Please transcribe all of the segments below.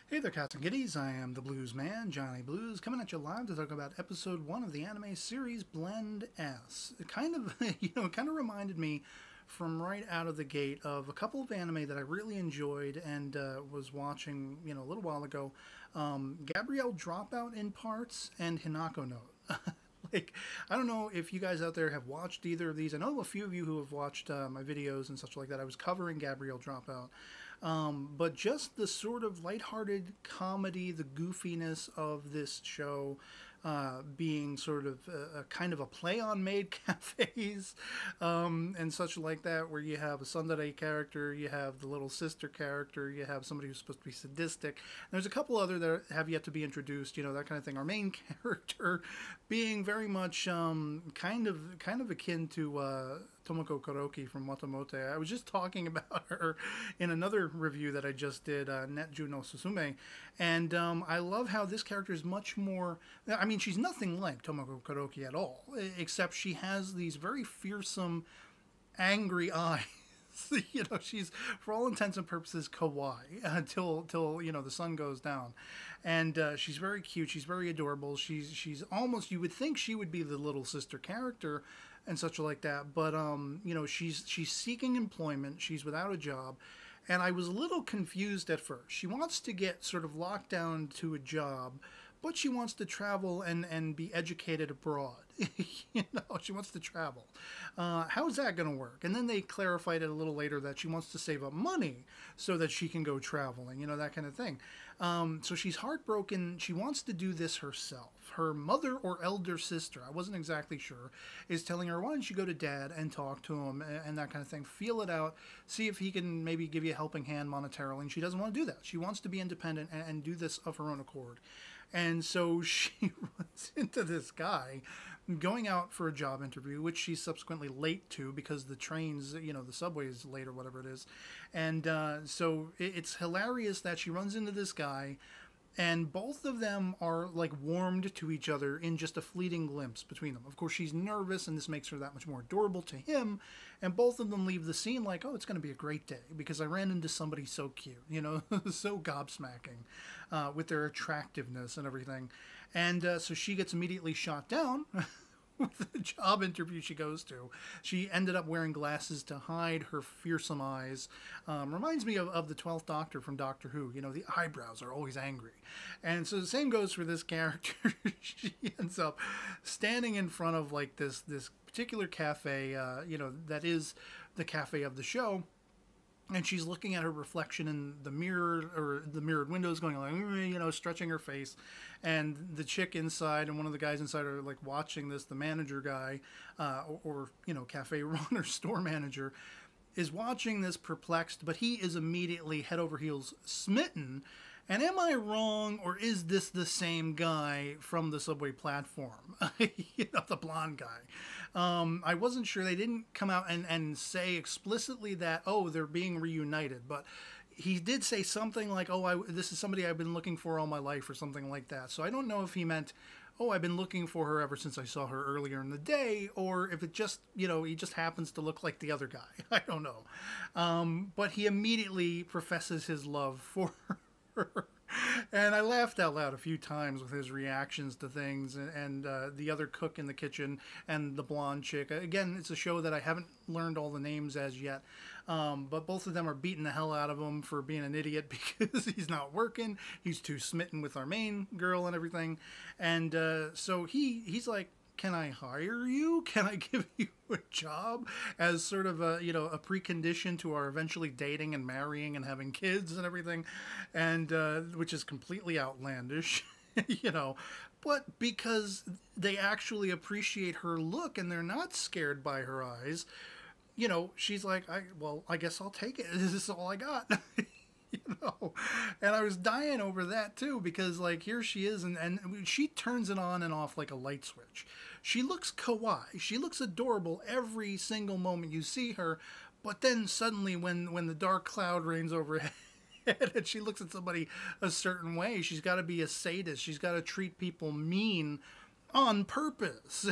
Hey there, cats and kitties. I am the Blues Man, Johnny Blues, coming at you live to talk about episode 1 of the anime series Blend S. It kind of, kind of reminded me from right out of the gate of a couple of anime that I really enjoyed and was watching, a little while ago. Gabrielle Dropout in parts and Hinako Note. Like, I don't know if you guys out there have watched either of these. I know a few of you who have watched my videos and such like that. I was covering Gabrielle Dropout. But just the sort of lighthearted comedy, the goofiness of this show, being sort of a kind of a play on maid cafes and such like that, where you have a tsundere character, you have the little sister character, you have somebody who's supposed to be sadistic. And there's a couple other that have yet to be introduced, that kind of thing. Our main character being very much kind of akin to Tomoko Kuroki from Watamote. I was just talking about her in another review that I just did, Netju no Susume, and I love how this character is much more. I mean, she's nothing like Tomoko Kuroki at all, except she has these very fearsome, angry eyes. She's for all intents and purposes kawaii until the sun goes down, and she's very cute. She's very adorable. She's almost, you would think she would be the little sister character and such like that, but she's seeking employment. She's without a job, and I was a little confused at first. She wants to get sort of locked down to a job, but she wants to travel and be educated abroad. She wants to travel. How's that going to work? And then they clarified it a little later that she wants to save up money so that she can go traveling, that kind of thing. So she's heartbroken. She wants to do this herself. Her mother or elder sister, I wasn't exactly sure, is telling her, why don't you go to dad and talk to him and that kind of thing. Feel it out. See if he can maybe give you a helping hand monetarily. And she doesn't want to do that. She wants to be independent and do this of her own accord. And so she runs into this guy going out for a job interview, which she's subsequently late to because the trains, the subway is late or whatever it is. And so it's hilarious that she runs into this guy, and both of them are like warmed to each other in just a fleeting glimpse between them. Of course, she's nervous, and this makes her that much more adorable to him. And both of them leave the scene like, oh, it's going to be a great day because I ran into somebody so cute, so gobsmacking with their attractiveness and everything. And so she gets immediately shot down. With the job interview she goes to, she ended up wearing glasses to hide her fearsome eyes. Reminds me of the 12th Doctor from Doctor Who. The eyebrows are always angry. And so the same goes for this character. She ends up standing in front of like this particular cafe, that is the cafe of the show. And she's looking at her reflection in the mirror, or the mirrored windows, going like, stretching her face. And the chick inside and one of the guys inside are like watching this. The manager guy, or cafe runner, store manager, is watching this perplexed, but he is immediately head over heels smitten. And am I wrong, or is this the same guy from the subway platform? The blonde guy. I wasn't sure. They didn't come out and say explicitly that, oh, they're being reunited. But he did say something like, oh, this is somebody I've been looking for all my life, or something like that. So I don't know if he meant, oh, I've been looking for her ever since I saw her earlier in the day, or if it just, he just happens to look like the other guy. I don't know. But he immediately professes his love for her. And I laughed out loud a few times with his reactions to things, and the other cook in the kitchen and the blonde chick. Again, it's a show that I haven't learned all the names as yet, but both of them are beating the hell out of him for being an idiot because he's not working. He's too smitten with our main girl and everything. And so he's like, can I hire you? Can I give you a job as sort of a precondition to our eventually dating and marrying and having kids and everything, and which is completely outlandish, but because they actually appreciate her look and they're not scared by her eyes, she's like, I guess I'll take it. This is all I got. And I was dying over that too, because like here she is, and she turns it on and off like a light switch. She looks kawaii, she looks adorable every single moment you see her, but then suddenly when the dark cloud reigns overhead and she looks at somebody a certain way, she's got to be a sadist. She's got to treat people mean on purpose.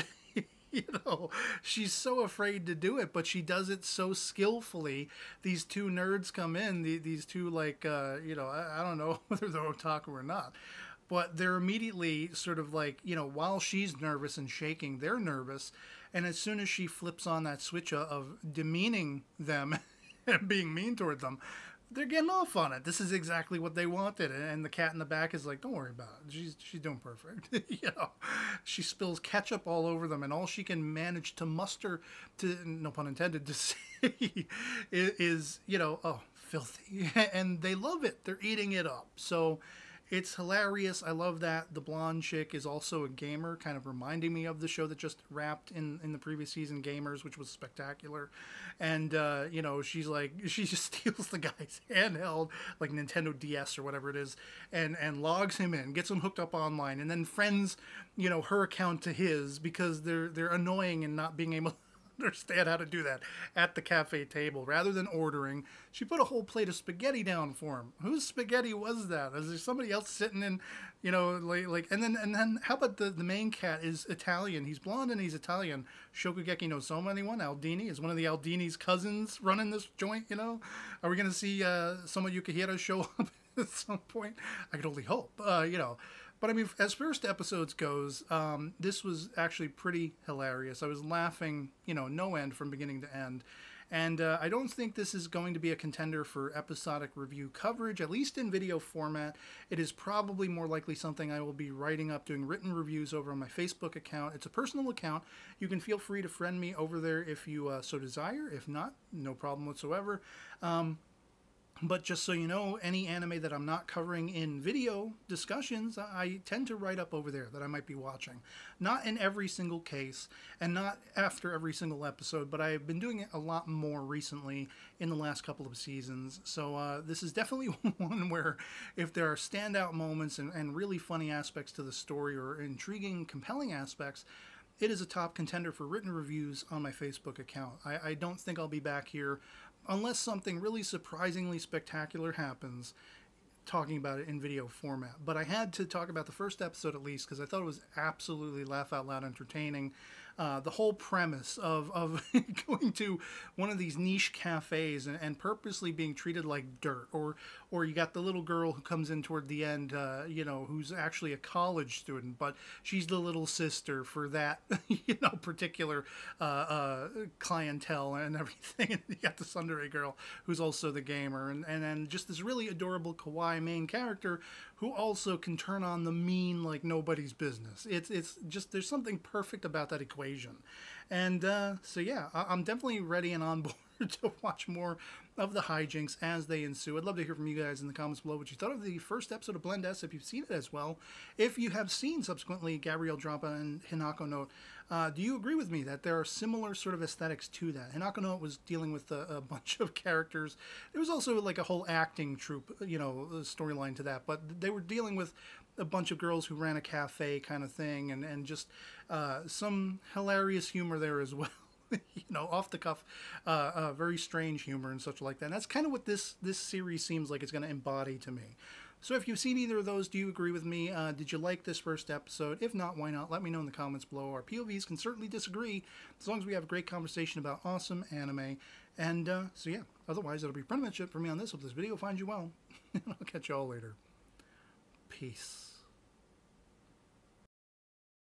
You know, she's so afraid to do it, but she does it so skillfully. These two nerds come in, these two, like, you know, I don't know whether they're otaku or not, but they're immediately sort of like, you know, while she's nervous and shaking, they're nervous. And as soon as she flips on that switch of demeaning them and being mean toward them, they're getting off on it. This is exactly what they wanted. And the cat in the back is like, don't worry about it. She's doing perfect. You know, she spills ketchup all over them, and all she can manage to muster, to, no pun intended, to say is, you know, oh, filthy. And they love it. They're eating it up. So it's hilarious. I love that. The blonde chick is also a gamer, kind of reminding me of the show that just wrapped in the previous season, Gamers, which was spectacular. And, you know, she's like, she just steals the guy's handheld, like Nintendo DS or whatever it is, and logs him in, gets him hooked up online, and then friends, you know, her account to his, because they're annoying and not being able to understand how to do that at the cafe table. Rather than ordering, she put a whole plate of spaghetti down for him. Whose spaghetti was that? Is there somebody else sitting in, you know, like and then how about the main cat is Italian? He's blonde and he's Italian. Shokugeki no Soma, anyone? Aldini is one of the Aldini's cousins running this joint, you know? Are we going to see Soma Yukihira show up at some point? I could only hope, you know. But I mean, as first episodes goes, this was actually pretty hilarious. I was laughing, you know, no end from beginning to end. And I don't think this is going to be a contender for episodic review coverage, at least in video format. It is probably more likely something I will be writing up, doing written reviews over on my Facebook account. It's a personal account. You can feel free to friend me over there if you so desire. If not, no problem whatsoever. But just so you know, any anime that I'm not covering in video discussions, I tend to write up over there that I might be watching. Not in every single case, and not after every single episode, but I've been doing it a lot more recently in the last couple of seasons. So this is definitely one where if there are standout moments and really funny aspects to the story, or intriguing, compelling aspects, it is a top contender for written reviews on my Facebook account. I don't think I'll be back here unless something really surprisingly spectacular happens, talking about it in video format. But I had to talk about the first episode at least, because I thought it was absolutely laugh-out-loud entertaining. The whole premise of going to one of these niche cafes and purposely being treated like dirt, or you got the little girl who comes in toward the end, you know, who's actually a college student, but she's the little sister for that, you know, particular clientele and everything. And you got the tsundere girl who's also the gamer, and then just this really adorable kawaii main character who also can turn on the mean like nobody's business. It's just, there's something perfect about that equation. And so yeah, I'm definitely ready and on board to watch more of the hijinks as they ensue. I'd love to hear from you guys in the comments below what you thought of the first episode of Blend S, if you've seen it as well. If you have seen subsequently Gabrielle Drampa and Hinako Note, do you agree with me that there are similar sort of aesthetics to that? Hinako Note was dealing with a bunch of characters. There was also like a whole acting troupe, you know, storyline to that, but they were dealing with a bunch of girls who ran a cafe kind of thing, and just some hilarious humor there as well. You know, off the cuff, very strange humor and such like that. And that's kind of what this series seems like it's going to embody to me. So if you've seen either of those, do you agree with me? Did you like this first episode? If not, why not? Let me know in the comments below. Our POVs can certainly disagree, as long as we have a great conversation about awesome anime. And so yeah, otherwise that'll be pretty much it for me on this. Hope this video finds you well. I'll catch you all later. Peace.